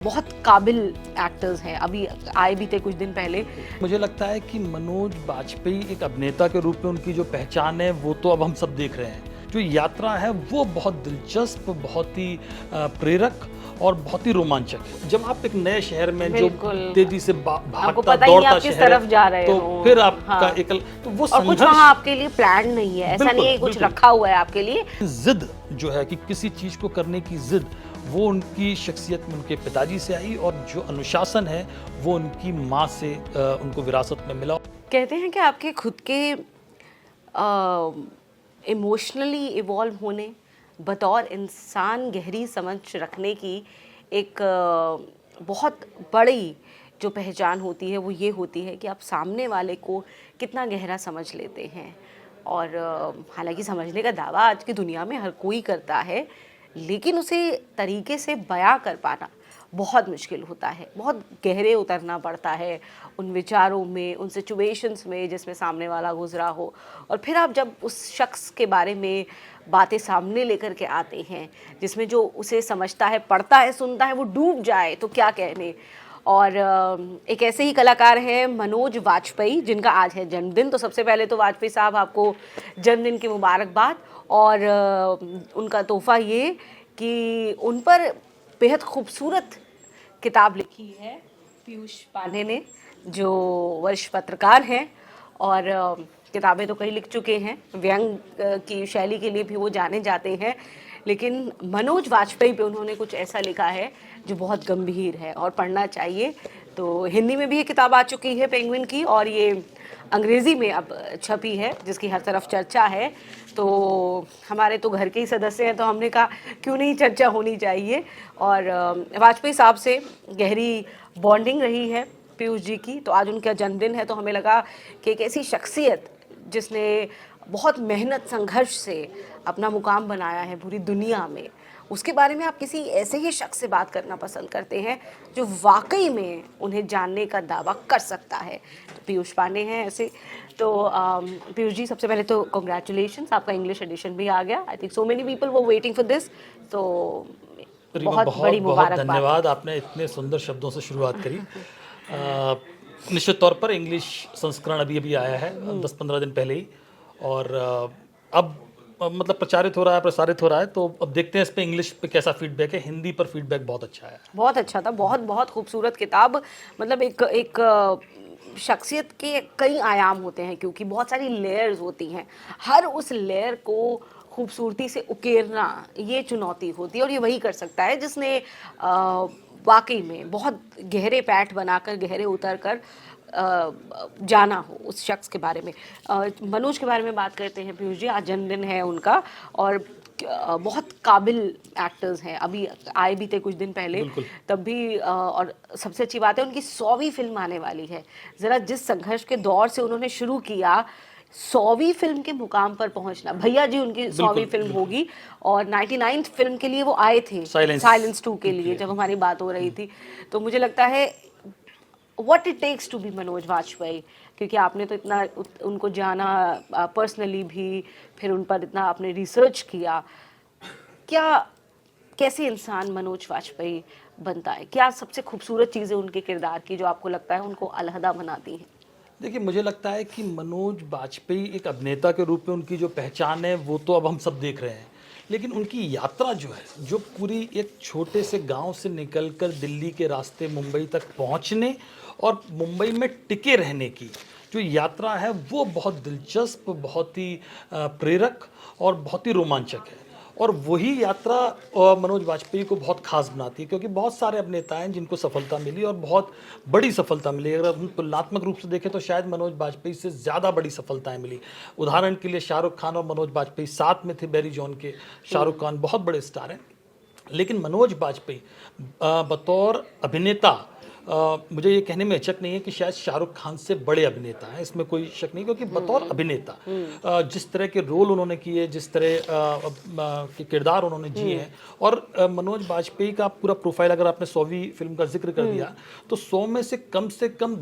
बहुत काबिल एक्टर्स हैं, अभी आए भी थे कुछ दिन पहले। मुझे लगता है कि मनोज बाजपेयी एक अभिनेता के रूप में उनकी जो पहचान है वो तो अब हम सब देख रहे हैं। जो यात्रा है वो बहुत दिलचस्प, बहुत ही प्रेरक और बहुत ही रोमांचक है। जब आप एक नए शहर में जो तेजी से भागता दौड़ता किस शहर तरफ जा रहे तो हो, फिर आपका हाँ। तो वो और कुछ वहाँ आपके लिए प्लान नहीं है, ऐसा नहीं है कुछ रखा हुआ है आपके लिए। जिद जो है कि किसी चीज को करने की जिद, वो उनकी शख्सियत में उनके पिताजी से आई और जो अनुशासन है वो उनकी माँ से उनको विरासत में मिला। कहते हैं कि आपके खुद के इमोशनली इवॉल्व होने, बतौर इंसान गहरी समझ रखने की एक बहुत बड़ी जो पहचान होती है वो ये होती है कि आप सामने वाले को कितना गहरा समझ लेते हैं। और हालांकि समझने का दावा आज की दुनिया में हर कोई करता है, लेकिन उसे तरीके से बयां कर पाना बहुत मुश्किल होता है। बहुत गहरे उतरना पड़ता है उन विचारों में, उन सिचुएशंस में जिसमें सामने वाला गुजरा हो। और फिर आप जब उस शख्स के बारे में बातें सामने लेकर के आते हैं जिसमें जो उसे समझता है, पढ़ता है, सुनता है, वो डूब जाए तो क्या कहने। और एक ऐसे ही कलाकार हैं मनोज वाजपेयी, जिनका आज है जन्मदिन। तो सबसे पहले तो वाजपेयी साहब आपको जन्मदिन की मुबारकबाद। और उनका तोहफा ये कि उन पर बेहद खूबसूरत किताब लिखी है पीयूष पांडे ने, जो वरिष्ठ पत्रकार हैं और किताबें तो कई लिख चुके हैं, व्यंग की शैली के लिए भी वो जाने जाते हैं। लेकिन मनोज वाजपेयी पे उन्होंने कुछ ऐसा लिखा है जो बहुत गंभीर है और पढ़ना चाहिए। तो हिंदी में भी ये किताब आ चुकी है पेंगुइन की, और ये अंग्रेज़ी में अब छपी है जिसकी हर तरफ चर्चा है। तो हमारे तो घर के ही सदस्य हैं, तो हमने कहा क्यों नहीं चर्चा होनी चाहिए। और वाजपेयी साहब से गहरी बॉन्डिंग रही है पीयूष जी की। तो आज उनका जन्मदिन है, तो हमें लगा कि एक ऐसी शख्सियत जिसने बहुत मेहनत संघर्ष से अपना मुकाम बनाया है पूरी दुनिया में, उसके बारे में आप किसी ऐसे ही शख्स से बात करना पसंद करते हैं जो वाकई में उन्हें जानने का दावा कर सकता है। तो पीयूष पांडे हैं ऐसे। तो पीयूष जी, सबसे पहले तो कॉन्ग्रेचुलेशंस, आपका इंग्लिश एडिशन भी आ गया। I think so many people were waiting for this. तो बहुत बड़ी मुबारकबाद। धन्यवाद, आपने इतने सुंदर शब्दों से शुरुआत करी। निश्चित तौर पर इंग्लिश संस्करण अभी अभी आया है 10-15 दिन पहले ही, और अब मतलब प्रचारित हो रहा है, प्रसारित हो रहा है। तो अब देखते हैं इस पे इंग्लिश पे कैसा फीडबैक है। हिंदी पर फीडबैक बहुत अच्छा है। बहुत अच्छा था, बहुत बहुत खूबसूरत किताब। मतलब एक शख्सियत के कई आयाम होते हैं, क्योंकि बहुत सारी लेयर्स होती हैं। हर उस लेयर को खूबसूरती से उकेरना ये चुनौती होती है, और ये वही कर सकता है जिसने वाकई में बहुत गहरे पैठ बनाकर, गहरे उतर कर जाना हो उस शख्स के बारे में। मनोज के बारे में बात करते हैं पीयूष जी, आज जन्मदिन है उनका। और बहुत काबिल एक्टर्स हैं, अभी आए भी थे कुछ दिन पहले, तब भी। और सबसे अच्छी बात है उनकी 100वीं फिल्म आने वाली है। ज़रा जिस संघर्ष के दौर से उन्होंने शुरू किया, 100वीं फिल्म के मुकाम पर पहुंचना, भैया जी उनकी 100वीं फिल्म होगी। और 99th फिल्म के लिए वो आए थे, साइलेंस 2 के लिए, जब हमारी बात हो रही थी। तो मुझे लगता है what it takes to be Manoj Vajpayee, क्योंकि आपने तो इतना उनको जाना पर्सनली भी, फिर उन पर इतना आपने रिसर्च किया। क्या कैसे इंसान मनोज वाजपेयी बनता है? क्या सबसे खूबसूरत चीज़ें उनके किरदार की जो आपको लगता है उनको अलहदा बनाती हैं? देखिए, मुझे लगता है कि मनोज बाजपेयी एक अभिनेता के रूप में उनकी जो पहचान है वो तो अब हम सब देख रहे हैं, लेकिन उनकी यात्रा जो है, जो पूरी एक छोटे से गांव से निकलकर दिल्ली के रास्ते मुंबई तक पहुंचने और मुंबई में टिके रहने की जो यात्रा है वो बहुत दिलचस्प, बहुत ही प्रेरक और बहुत ही रोमांचक है। और वही यात्रा मनोज वाजपेयी को बहुत खास बनाती है, क्योंकि बहुत सारे अभिनेता हैं जिनको सफलता मिली और बहुत बड़ी सफलता मिली। अगर हम तुलनात्मक रूप से देखें तो शायद मनोज वाजपेयी से ज़्यादा बड़ी सफलताएं मिली। उदाहरण के लिए शाहरुख खान और मनोज वाजपेयी साथ में थे बैरी जॉन के। शाहरुख खान बहुत बड़े स्टार हैं, लेकिन मनोज वाजपेयी बतौर अभिनेता मुझे ये कहने में हिचक नहीं है कि शायद शाहरुख खान से बड़े अभिनेता हैं, इसमें कोई शक नहीं, क्योंकि बतौर अभिनेता जिस तरह के रोल उन्होंने किए, जिस तरह के किरदार उन्होंने जिए हैं, और मनोज बाजपेयी का पूरा प्रोफाइल अगर आपने 100वीं फिल्म का जिक्र कर दिया तो 100 में से कम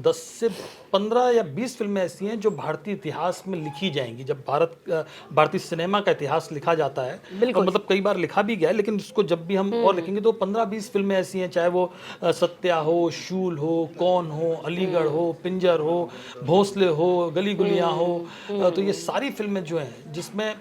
10 से 15 या 20 फिल्में ऐसी हैं जो भारतीय इतिहास में लिखी जाएंगी। जब भारतीय सिनेमा का इतिहास लिखा जाता है, और मतलब कई बार लिखा भी गया है, लेकिन इसको जब भी हम और लिखेंगे तो 15-20 फिल्में ऐसी हैं, चाहे वो सत्या हो, शूल हो, कौन हो, अलीगढ़ हो, पिंजर हो, भोसले हो, गली गुलियां हो, तो ये सारी फिल्में जो हैं जिसमें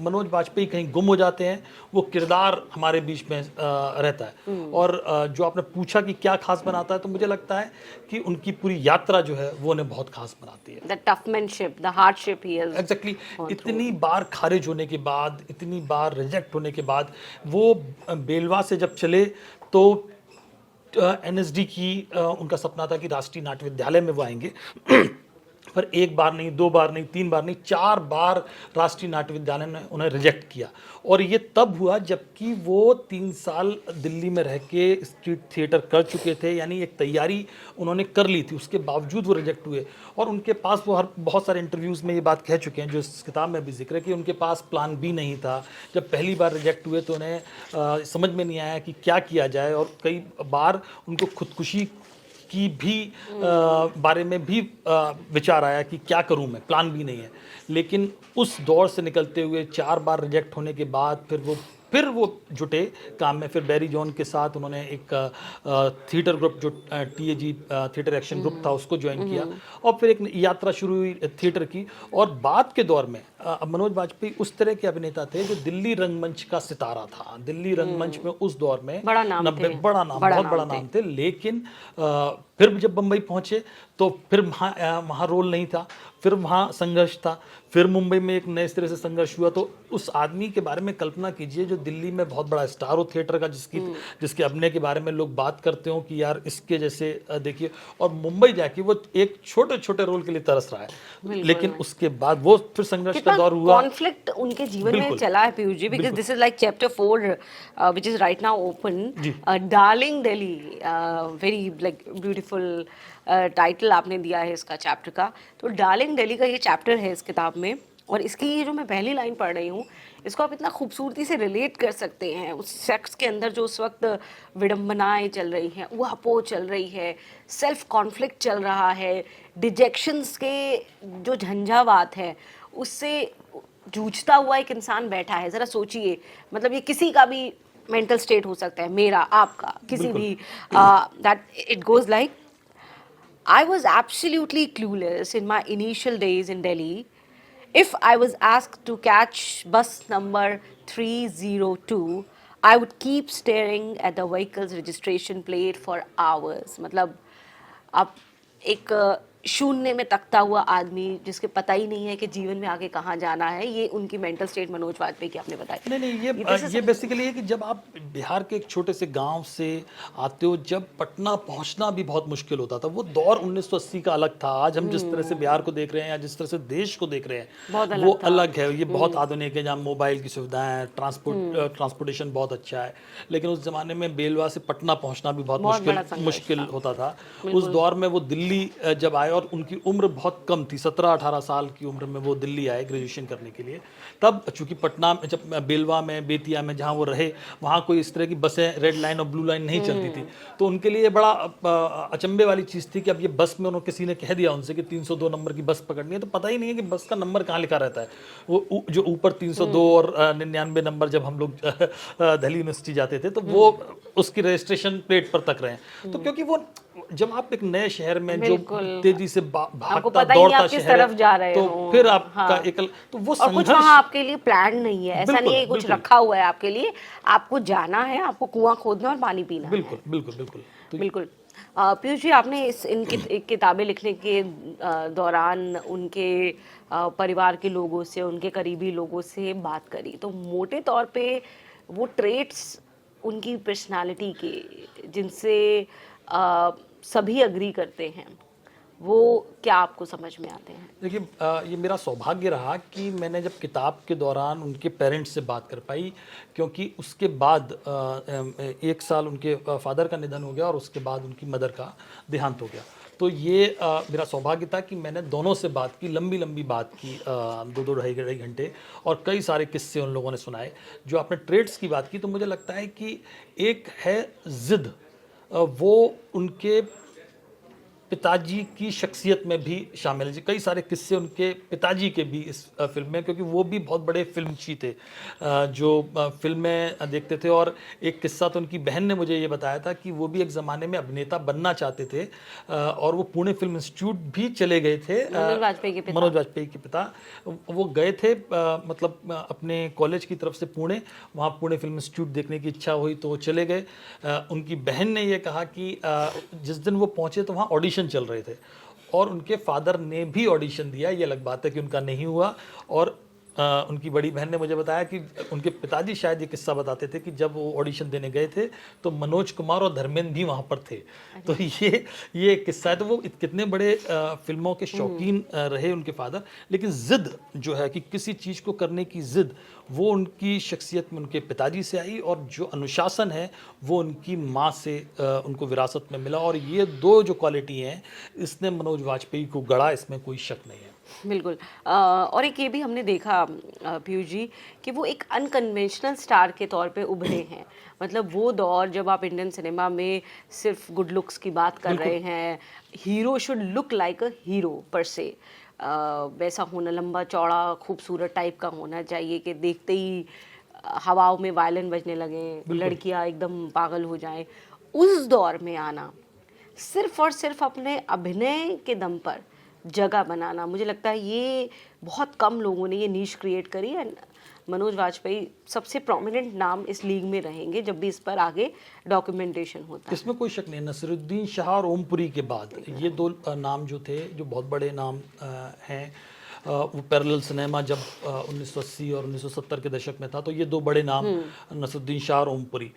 मनोज बाजपेयी कहीं गुम हो जाते हैं, वो किरदार हमारे बीच में रहता है। और जो आपने पूछा कि क्या खास बनाता है, तो मुझे लगता है कि उनकी पूरी यात्रा जो है वो उन्हें बहुत खास बनाती है। The toughmanship, the hardship he is exactly, इतनी बार खारिज होने के बाद, इतनी बार रिजेक्ट होने के बाद वो बेलवा से जब चले तो एनएसडी की उनका सपना था कि राष्ट्रीय नाट्य विद्यालय में वो आएंगे पर एक बार नहीं, 2 बार नहीं, 3 बार नहीं, 4 बार राष्ट्रीय नाट्य विद्यालय ने उन्हें रिजेक्ट किया। और ये तब हुआ जबकि वो 3 साल दिल्ली में रह के स्ट्रीट थिएटर कर चुके थे, यानी एक तैयारी उन्होंने कर ली थी, उसके बावजूद वो रिजेक्ट हुए। और उनके पास वो बहुत सारे इंटरव्यूज़ में ये बात कह चुके हैं, जो इस किताब में भी जिक्र है, कि उनके पास प्लान बी नहीं था। जब पहली बार रिजेक्ट हुए तो उन्हें समझ में नहीं आया कि क्या किया जाए, और कई बार उनको खुदकुशी की भी बारे में भी विचार आया कि क्या करूं मैं, प्लान भी नहीं है। लेकिन उस दौर से निकलते हुए 4 बार रिजेक्ट होने के बाद फिर वो जुटे काम में। फिर बैरी जॉन के साथ उन्होंने एक थिएटर ग्रुप जो TAG थिएटर एक्शन ग्रुप था उसको ज्वाइन किया, और फिर एक यात्रा शुरू हुई थिएटर की। और बाद के दौर में मनोज बाजपेयी उस तरह के अभिनेता थे जो दिल्ली रंगमंच का सितारा था। दिल्ली रंगमंच में उस दौर में बड़ा नाम थे। बहुत बड़ा नाम थे। लेकिन फिर जब बम्बई पहुंचे तो फिर वहाँ रोल नहीं था, फिर वहाँ संघर्ष था, फिर मुंबई में एक नए सिरे से संघर्ष हुआ। तो उस आदमी के बारे में कल्पना कीजिए जो दिल्ली में बहुत बड़ा स्टार हो थिएटर का, जिसके अभिनय के बारे में लोग बात करते हो कि यार इसके जैसे देखिए, और मुंबई जाके वो एक छोटे छोटे रोल के लिए तरस रहा है। लेकिन उसके बाद वो फिर संघर्ष का दौर हुआ, कॉन्फ्लिक्ट उनके जीवन में चला है Piyush ji, because this is like chapter 4 which is right now open, darling Delhi, very like beautiful title आपने दिया है इसका चैप्टर का। तो डार्लिंग दिल्ली का ये चैप्टर है इस किताब में, और इसकी ये जो मैं पहली लाइन पढ़ रही हूँ, इसको आप इतना खूबसूरती से रिलेट कर सकते हैं उस शख्स के अंदर जो उस वक्त विडंबनाएं चल रही हैं, ऊहापोह चल रही है, सेल्फ कॉन्फ्लिक्ट चल रहा है, डिजेक्शंस के जो झंझावात है उससे जूझता हुआ एक इंसान बैठा है। ज़रा सोचिए, मतलब ये किसी का भी मेंटल स्टेट हो सकता है, मेरा, आपका, किसी भी, that it goes like, I was absolutely clueless in my initial days in Delhi. If I was asked to catch bus number 302, I would keep staring at the vehicle's registration plate for hours. मतलब आप एक शून्य में तकता हुआ आदमी जिसके पता ही नहीं है कि जीवन में आगे कहाँ जाना है, ये उनकी मेंटल स्टेट मनोज वाजपेयी की आपने बताई। नहीं, ये बेसिकली है कि जब आप बिहार के एक छोटे से गांव से आते हो, जब पटना पहुंचना भी बहुत मुश्किल होता था। वो दौर 1980 का अलग था। आज हम जिस तरह से बिहार को देख रहे हैं या जिस तरह से देश को देख रहे हैं वो अलग है। ये बहुत आधुनिक है, जहाँ मोबाइल की सुविधाएं, ट्रांसपोर्टेशन बहुत अच्छा है। लेकिन उस जमाने में बेलवा से पटना पहुंचना भी बहुत मुश्किल होता था। उस दौर में वो दिल्ली जब आए, और उनकी उम्र बहुत कम थी, 17-18 साल की उम्र में वो दिल्ली आए ग्रेजुएशन करने के लिए। तब चूंकि पटना में, जब बेलवा में, बेतिया में जहाँ वो रहे, वहाँ कोई इस तरह की बसें रेड लाइन और ब्लू लाइन नहीं चलती थी। तो उनके लिए बड़ा अचंभे वाली चीज़ थी कि अब ये बस में उन्होंने किसी ने कह दिया उनसे कि 302 नंबर की बस पकड़नी है, तो पता ही नहीं है कि बस का नंबर कहाँ लिखा रहता है। वो जो ऊपर 302 और 99 नंबर, जब हम लोग दिल्ली यूनिवर्सिटी जाते थे तो वो उसकी रजिस्ट्रेशन प्लेट पर तक रहे हैं। तो क्योंकि वो जब आप एक नए शहर में जो तेजी से भागता दौड़ता शहर तरफ जा रहे तो हो, फिर आपका एकल, तो वो और कुछ वहाँ आपके लिए प्लान नहीं है, ऐसा नहीं है कुछ रखा हुआ है आपके लिए, आपको जाना है, आपको कुआं खोदना और पानी पीना है। बिल्कुल। पीयूष जी, आपने इन किताबें लिखने के दौरान उनके परिवार के लोगों से, उनके करीबी लोगों से बात करी, तो मोटे तौर पे वो ट्रेट्स उनकी पर्सनालिटी के जिनसे सभी अग्री करते हैं, वो क्या आपको समझ में आते हैं? देखिए, ये मेरा सौभाग्य रहा कि मैंने जब किताब के दौरान उनके पेरेंट्स से बात कर पाई, क्योंकि उसके बाद 1 साल उनके फादर का निधन हो गया और उसके बाद उनकी मदर का देहांत हो गया। तो ये मेरा सौभाग्य था कि मैंने दोनों से बात की, लंबी लंबी बात की, 2-2 ढाई घंटे, और कई सारे किस्से उन लोगों ने सुनाए। जो आपने ट्रेड्स की बात की, तो मुझे लगता है कि एक है ज़िद, वो उनके पिताजी की शख्सियत में भी शामिल है। कई सारे किस्से उनके पिताजी के भी इस फिल्म में, क्योंकि वो भी बहुत बड़े फिल्मची थे, जो फिल्में देखते थे। और एक किस्सा तो उनकी बहन ने मुझे ये बताया था कि वो भी एक ज़माने में अभिनेता बनना चाहते थे, और वो पुणे फिल्म इंस्टीट्यूट भी चले गए थे। मनोज वाजपेयी के पिता। मनोज वाजपेयी के पिता वो गए थे, मतलब अपने कॉलेज की तरफ से पुणे, वहाँ पुणे फिल्म इंस्टीट्यूट देखने की इच्छा हुई तो वो चले गए। उनकी बहन ने ये कहा कि जिस दिन वो पहुँचे तो वहाँ ऑडिशन चल रहे थे, और उनके फादर ने भी ऑडिशन दिया। ये अलग बात है कि उनका नहीं हुआ। और उनकी बड़ी बहन ने मुझे बताया कि उनके पिताजी शायद ये किस्सा बताते थे कि जब वो ऑडिशन देने गए थे तो मनोज कुमार और धर्मेंद्र भी वहाँ पर थे। तो ये एक किस्सा है। तो वो कितने बड़े फिल्मों के शौकीन रहे उनके फादर। लेकिन ज़िद जो है कि किसी चीज़ को करने की ज़िद, वो उनकी शख्सियत में उनके पिताजी से आई, और जो अनुशासन है वो उनकी माँ से उनको विरासत में मिला। और ये दो जो क्वालिटी हैं, इसने मनोज वाजपेयी को गढ़ा, इसमें कोई शक नहीं है। बिल्कुल। और एक ये भी हमने देखा पीयूष जी कि वो एक अनकन्वेंशनल स्टार के तौर पे उभरे हैं। मतलब वो दौर जब आप इंडियन सिनेमा में सिर्फ गुड लुक्स की बात कर रहे हैं, hero should look like a hero पर से, वैसा होना, लंबा चौड़ा खूबसूरत टाइप का होना चाहिए कि देखते ही हवाओं में वायलिन बजने लगे, लड़कियां एकदम पागल हो जाएं। उस दौर में आना, सिर्फ और सिर्फ अपने अभिनय के दम पर जगह बनाना, मुझे लगता है ये बहुत कम लोगों ने ये नीश क्रिएट करी। एंड मनोज वाजपेयी सबसे प्रोमिनेंट नाम इस लीग में रहेंगे जब भी इस पर आगे डॉक्यूमेंटेशन होता है। इसमें कोई शक नहीं। नसीरुद्दीन शाह और ओमपुरी के बाद ये दो नाम जो थे, जो बहुत बड़े नाम हैं, वो पैरेलल सिनेमा जब 1980 और 1970 के दशक में था, तो ये दो बड़े नाम, नसीरुद्दीन शाह और ओमपुरी।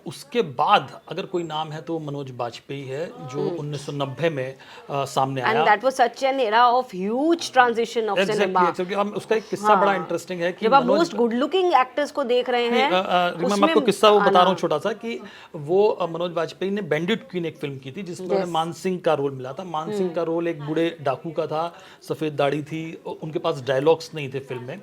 उसके बाद अगर कोई नाम है तो मनोज वाजपेयी है, जो 1990 में सामने आया। And that was such an era of huge transition of cinema. उसका एक किस्सा बड़ा इंटरेस्टिंग है कि जब आप मोस्ट गुड लुकिंग एक्टर्स को देख रहे हैं, मैं आपको किस्सा वो बता रहा हूँ छोटा सा, कि वो मनोज वाजपेयी ने बैंडिट क्वीन एक फिल्म की थी जिसमें उन्हें मान सिंह का रोल मिला था। मान सिंह का रोल एक बूढ़े डाकू का था, सफ़ेद दाढ़ी थी, उनके पास डायलॉग्स नहीं थे फिल्म में।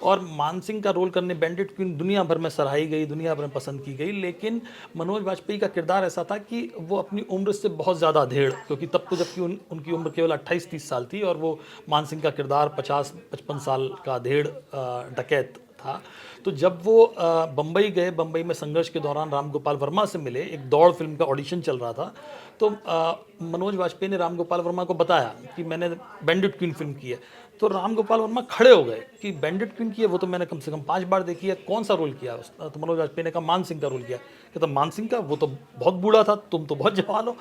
और मान सिंह का रोल करने बैंडिट क्वीन दुनिया भर में सराही गई, दुनिया भर में पसंद की गई। लेकिन मनोज वाजपेयी का किरदार ऐसा था कि वो अपनी उम्र से बहुत ज़्यादा अधेड़, क्योंकि तब तो जबकि उनकी उम्र केवल 28-30 साल थी, और वो मान सिंह का किरदार 50-55 साल का अधेड़ डकैत था। तो जब वो बम्बई गए, बम्बई में संघर्ष के दौरान राम गोपाल वर्मा से मिले, एक दौड़ फिल्म का ऑडिशन चल रहा था, तो मनोज वाजपेयी ने राम गोपाल वर्मा को बताया कि मैंने बैंडिट क्वीन फिल्म की है। तो राम गोपाल वर्मा खड़े हो गए कि बैंडिट क्वीन की है, वो तो मैंने कम से कम 5 बार देखी है, कौन सा रोल किया? तो मनोज वाजपेयी ने कहा मान सिंह का रोल किया। कहता मान सिंह का? वो तो बहुत बूढ़ा था, तुम तो बहुत जवान हो।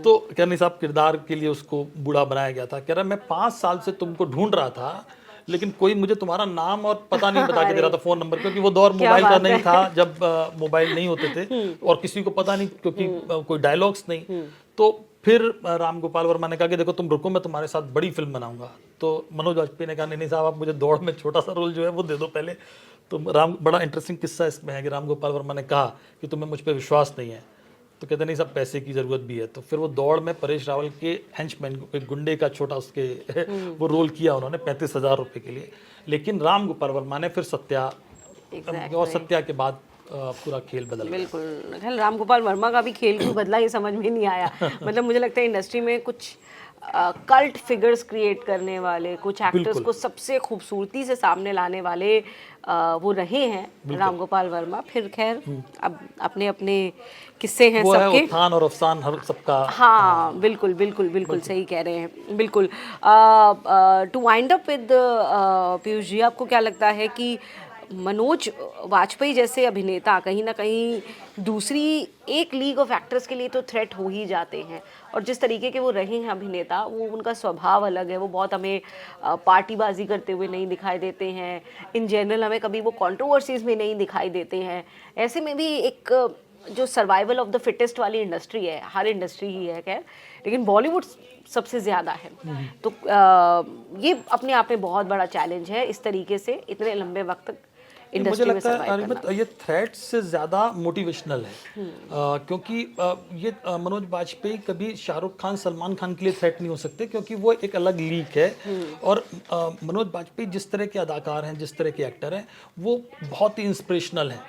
तो कह नहीं साहब, किरदार के लिए उसको बूढ़ा बनाया गया था। कह रहा मैं 5 साल से तुमको ढूंढ रहा था, लेकिन कोई मुझे तुम्हारा नाम और पता नहीं बता के दे रहा था, फोन नंबर, क्योंकि वो दौर मोबाइल का नहीं था, जब मोबाइल नहीं होते थे और किसी को पता नहीं, क्योंकि कोई डायलॉग्स नहीं। तो फिर राम गोपाल वर्मा ने कहा कि देखो तुम रुको, मैं तुम्हारे साथ बड़ी फिल्म बनाऊंगा। तो मनोज वाजपेयी ने कहा नहीं साहब, आप मुझे दौड़ में छोटा सा रोल जो है वो दे दो पहले। तो बड़ा इंटरेस्टिंग किस्सा इसमें है कि राम गोपाल वर्मा ने कहा कि तुम्हें मुझ पर विश्वास नहीं है, तो कहते नहीं साहब पैसे की ज़रूरत भी है। तो फिर वो दौड़ में परेश रावल के हेंचमैन, एक गुंडे का छोटा उसके वो रोल किया उन्होंने 35,000 रुपये के लिए। लेकिन राम गोपाल वर्मा ने फिर सत्या, और सत्या के बाद पूरा खेल बदल गया। बिल्कुल। खैर राम गोपाल वर्मा का भी खेल क्यों बदला ये समझ में नहीं आया। मतलब मुझे लगता है इंडस्ट्री में कुछ कल्ट फिगर्स क्रिएट करने वाले, कुछ एक्टर्स को सबसे खूबसूरती से सामने लाने वाले वो रहे हैं राम गोपाल वर्मा। फिर खैर अब अपने अपने किस्से हैं सबके, उत्थान और अफसान हर सबका। हाँ बिल्कुल बिल्कुल बिल्कुल सही कह रहे हैं। बिल्कुल। To wind up with Piyush ji, आपको क्या लगता है कि मनोज वाजपेयी जैसे अभिनेता कहीं ना कहीं दूसरी एक लीग ऑफ एक्टर्स के लिए तो थ्रेट हो ही जाते हैं, और जिस तरीके के वो रहे हैं अभिनेता, वो उनका स्वभाव अलग है, वो बहुत हमें पार्टीबाजी करते हुए नहीं दिखाई देते हैं, इन जनरल हमें कभी वो कंट्रोवर्सीज में नहीं दिखाई देते हैं। ऐसे में भी एक जो सर्वाइवल ऑफ द फिटेस्ट वाली इंडस्ट्री है, हर इंडस्ट्री ही है खैर, लेकिन बॉलीवुड सबसे ज़्यादा है। तो ये अपने आप में बहुत बड़ा चैलेंज है इस तरीके से इतने लंबे वक्त तक मुझे इंडस्ट्री में लगता है सर्वाइव अरिमत करना। ये थ्रेट से ज़्यादा मोटिवेशनल है। क्योंकि ये मनोज बाजपेयी कभी शाहरुख खान सलमान खान के लिए थ्रेट नहीं हो सकते, क्योंकि वो एक अलग लीग है। और मनोज बाजपेयी जिस तरह के अदाकार हैं, जिस तरह के एक्टर हैं, वो बहुत ही इंस्पिरेशनल हैं।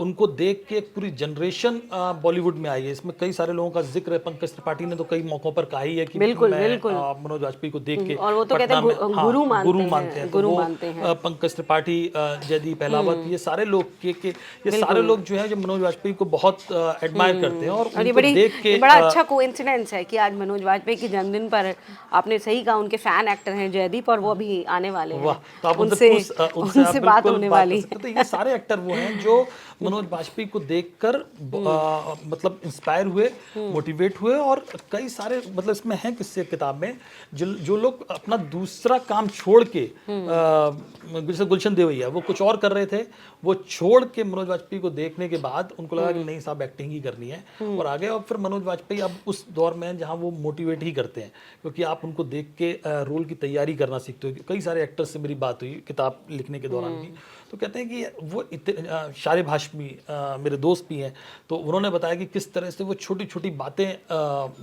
उनको देख के एक पूरी जनरेशन बॉलीवुड में आई है। इसमें कई सारे लोगों का जिक्र है। पंकज त्रिपाठी ने तो कई मौकों पर कहा ही है कि बिल्कुल, मैं बिल्कुल। मनोज वाजपेयी को देख के और वो तो कहते हैं पटना में, हाँ, गुरु मानते गुरु हैं, मानते हैं। तो गुरु वो, मानते हैं। पंकज त्रिपाठी, जयदीप अहलावत, ये सारे लोग ये सारे लोग जो है जो मनोज वाजपेयी को बहुत एडमायर करते हैं। और और ये उनको बड़ी देख के बड़ा अच्छा कोइंसिडेंस है कि आज मनोज वाजपेयी के जन्मदिन पर आपने सही कहा, उनके फैन एक्टर हैं जयदीप, और वो अभी आने वाले हैं। वाह, तो आप उनसे उनसे आप बात बिल्कुल होने बात वाली कर सकते हैं। तो ये सारे एक्टर वो हैं जो मनोज वाजपेयी को देखकर मतलब इंस्पायर हुए, मोटिवेट हुए। और कई सारे मतलब इसमें हैं किस्से किताब में, जो लोग अपना दूसरा काम छोड़ के, जैसे गुलशन देवैया, वो कुछ और कर रहे थे, वो छोड़ के मनोज वाजपेयी को देखने के बाद उनको लगा कि नहीं साहब, एक्टिंग ही करनी है, और आगे। और फिर मनोज वाजपेयी अब उस दौर में हैं जहाँ वो मोटिवेट ही करते हैं, क्योंकि आप उनको देख के रोल की तैयारी करना सीखते हो। कई सारे एक्टर्स से मेरी बात हुई किताब लिखने के दौरान भी, तो कहते हैं कि वो शारिब हाशमी मेरे दोस्त भी हैं, तो उन्होंने बताया कि किस तरह से वो छोटी छोटी बातें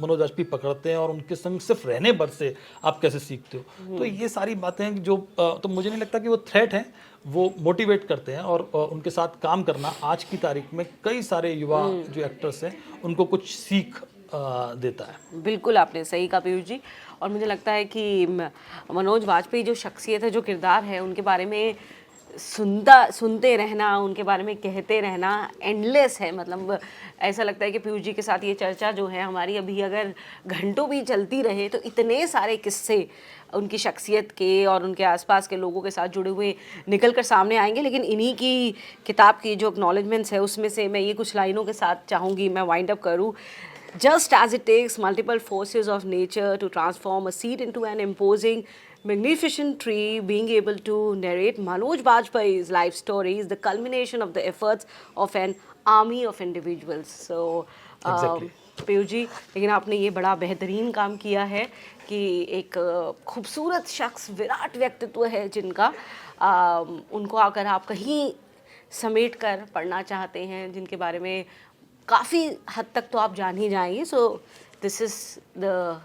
मनोज वाजपेयी पकड़ते हैं, और उनके संग सिर्फ रहने भर से आप कैसे सीखते हो। तो ये सारी बातें हैं जो तो मुझे नहीं लगता कि वो थ्रेट हैं, वो मोटिवेट करते हैं। और उनके साथ काम करना आज की तारीख में कई सारे युवा जो एक्टर्स हैं उनको कुछ सीख देता है। बिल्कुल आपने सही कहा पीयूष जी। और मुझे लगता है कि मनोज वाजपेयी जो शख्सियत है, जो किरदार है, उनके बारे में सुनते रहना, उनके बारे में कहते रहना एंडलेस है। मतलब ऐसा लगता है कि पीयूष जी के साथ ये चर्चा जो है हमारी अभी अगर घंटों भी चलती रहे तो इतने सारे किस्से उनकी शख्सियत के और उनके आसपास के लोगों के साथ जुड़े हुए निकल कर सामने आएंगे। लेकिन इन्हीं की किताब की जो एक्नॉलेजमेंट्स है उसमें से मैं ये कुछ लाइनों के साथ चाहूँगी मैं वाइंड अप करूँ। Just as it takes multiple forces of nature to transform a seed into an imposing, magnificent tree, being able to narrate Manoj Bajpayee's life story is the culmination of the efforts of an army of individuals. So, Exactly. Piyush ji, लेकिन आपने ये बड़ा बेहतरीन काम किया है कि एक खूबसूरत शख्स, विराट व्यक्तित्व है जिनका, उनको अगर आप कहीं समेट कर पढ़ना चाहते हैं, जिनके बारे में काफ़ी हद तक तो आप जान ही जाएंगे। So this is the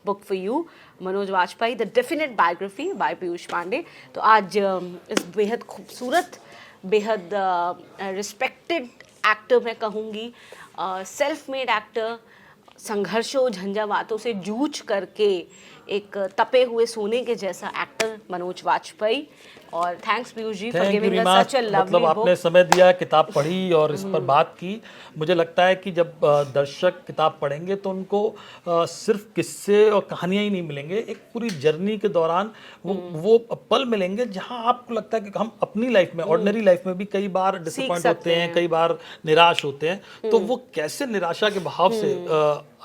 book for you, Manoj Vajpayee the definite biography by Piyush Pandey. तो आज इस बेहद खूबसूरत, बेहद रिस्पेक्टेड एक्टर मैं कहूँगी, सेल्फ मेड एक्टर, संघर्षों झंझावातों से जूझ करके एक तपे हुए सोने के जैसा एक्टर मनोज वाजपेयी। और thanks Piyush ji for giving us such a lovely मतलब बुक। आपने समय दिया, किताब पढ़ी और इस पर बात की। मुझे लगता है कि जब दर्शक किताब पढ़ेंगे तो उनको सिर्फ किस्से और कहानियां ही नहीं मिलेंगे, एक पूरी जर्नी के दौरान वो पल मिलेंगे जहां आपको लगता है कि हम अपनी लाइफ में, ऑर्डिनरी लाइफ में भी कई बार डिसअपॉइंट होते हैं, कई बार निराश होते हैं। तो वो कैसे निराशा के बहाव से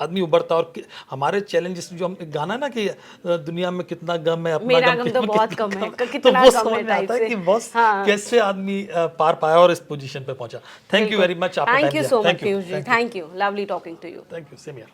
आदमी उभरता है। और हमारे चैलेंजेस, जो हम एक गाना ना कि दुनिया में कितना गम है, अपना मेरा गम गम तो बहुत कम है, तो कितना वो गम समझ है में आता है टाइप कि से। बस हाँ। कैसे आदमी पार पाया और इस पोजीशन पे पहुंचा। Thank you very much. Thank you so much Piyush ji, thank you, lovely talking to you. Thank you, same here.